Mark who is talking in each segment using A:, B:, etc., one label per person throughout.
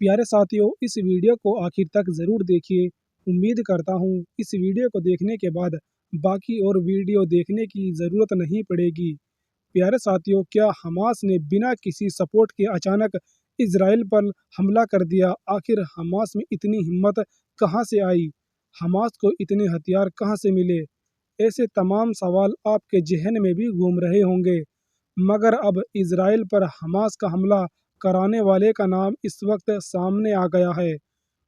A: प्यारे साथियों, इस वीडियो को आखिर तक ज़रूर देखिए। उम्मीद करता हूँ इस वीडियो को देखने के बाद बाकी और वीडियो देखने की ज़रूरत नहीं पड़ेगी। प्यारे साथियों, क्या हमास ने बिना किसी सपोर्ट के अचानक इज़राइल पर हमला कर दिया? आखिर हमास में इतनी हिम्मत कहाँ से आई? हमास को इतने हथियार कहाँ से मिले? ऐसे तमाम सवाल आपके ज़हन में भी घूम रहे होंगे। मगर अब इज़राइल पर हमास का हमला कराने वाले का नाम इस वक्त सामने आ गया है।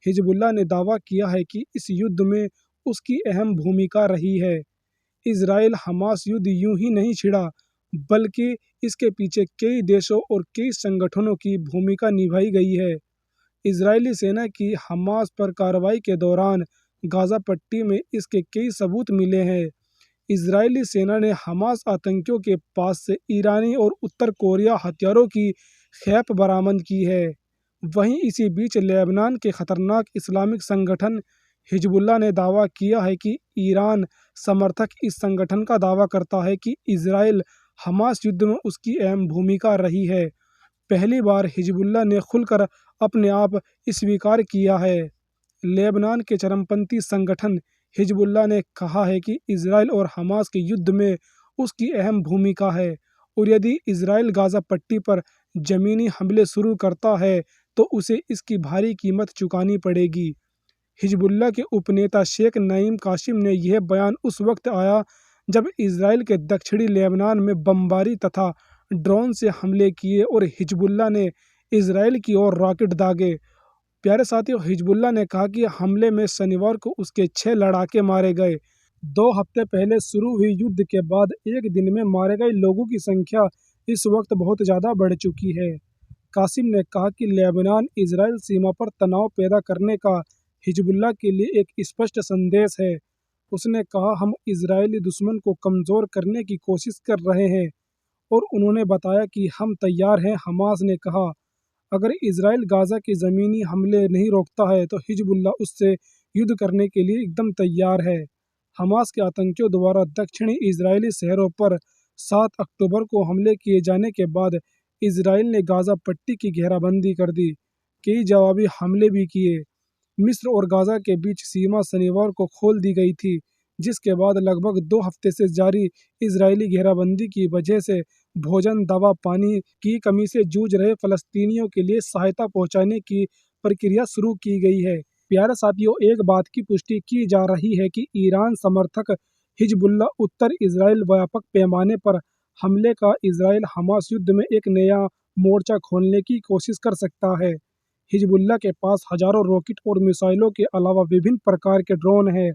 A: हिजबुल्लाह ने दावा किया है कि इस युद्ध में उसकी अहम भूमिका रही है। इज़राइल हमास युद्ध यूं ही नहीं छिड़ा, बल्कि इसके पीछे कई देशों और कई संगठनों की भूमिका निभाई गई है। इजरायली सेना की हमास पर कार्रवाई के दौरान गाज़ा पट्टी में इसके कई सबूत मिले हैं। इजरायली सेना ने हमास आतंकियों के पास से ईरानी और उत्तर कोरिया हथियारों की खेप बरामद की है। वहीं इसी बीच लेबनान के खतरनाक इस्लामिक संगठन हिजबुल्लाह ने दावा किया है कि ईरान समर्थक इस संगठन का दावा करता है कि इजराइल हमास युद्ध में उसकी अहम भूमिका रही है। पहली बार हिजबुल्लाह ने खुलकर अपने आप स्वीकार किया है। लेबनान के चरमपंथी संगठन हिजबुल्लाह ने कहा है कि इजराइल और हमास के युद्ध में उसकी अहम भूमिका है और यदि इजराइल गाज़ा पट्टी पर ज़मीनी हमले शुरू करता है तो उसे इसकी भारी कीमत चुकानी पड़ेगी। हिजबुल्लाह के उपनेता शेख नईम कासिम ने यह बयान उस वक्त आया जब इजराइल के दक्षिणी लेबनान में बमबारी तथा ड्रोन से हमले किए और हिजबुल्लाह ने इजराइल की ओर रॉकेट दागे। प्यारे साथियों, हिजबुल्लाह ने कहा कि हमले में शनिवार को उसके 6 लड़ाके मारे गए। 2 हफ्ते पहले शुरू हुई युद्ध के बाद एक दिन में मारे गए लोगों की संख्या इस वक्त बहुत ज़्यादा बढ़ चुकी है। कासिम ने कहा कि लेबनान इजराइल सीमा पर तनाव पैदा करने का हिजबुल्लाह के लिए एक स्पष्ट संदेश है। उसने कहा, हम इजरायली दुश्मन को कमज़ोर करने की कोशिश कर रहे हैं और उन्होंने बताया कि हम तैयार हैं। हमास ने कहा, अगर इजराइल गाज़ा के ज़मीनी हमले नहीं रोकता है तो हिजबुल्लाह उससे युद्ध करने के लिए एकदम तैयार है। हमास के आतंकियों द्वारा दक्षिणी इजरायली शहरों पर 7 अक्टूबर को हमले किए जाने के बाद इजराइल ने गाज़ा पट्टी की घेराबंदी कर दी। कई जवाबी हमले भी किए। मिस्र और गाज़ा के बीच सीमा शनिवार को खोल दी गई थी, जिसके बाद लगभग 2 हफ्ते से जारी इजरायली घेराबंदी की वजह से भोजन, दवा, पानी की कमी से जूझ रहे फ़लस्तीनियों के लिए सहायता पहुंचाने की प्रक्रिया शुरू की गई है। प्यारे साथियों, एक बात की पुष्टि की जा रही है कि ईरान समर्थक हिजबुल्लाह उत्तर इजराइल व्यापक पैमाने पर हमले का इजराइल हमास युद्ध में एक नया मोर्चा खोलने की कोशिश कर सकता है। हिजबुल्लाह के पास हजारों रॉकेट और मिसाइलों के अलावा विभिन्न प्रकार के ड्रोन हैं।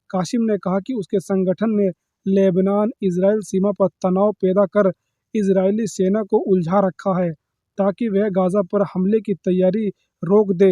A: कासिम ने कहा कि उसके संगठन ने लेबनान इजराइल सीमा पर तनाव पैदा कर इजरायली सेना को उलझा रखा है ताकि वह गाज़ा पर हमले की तैयारी रोक दे।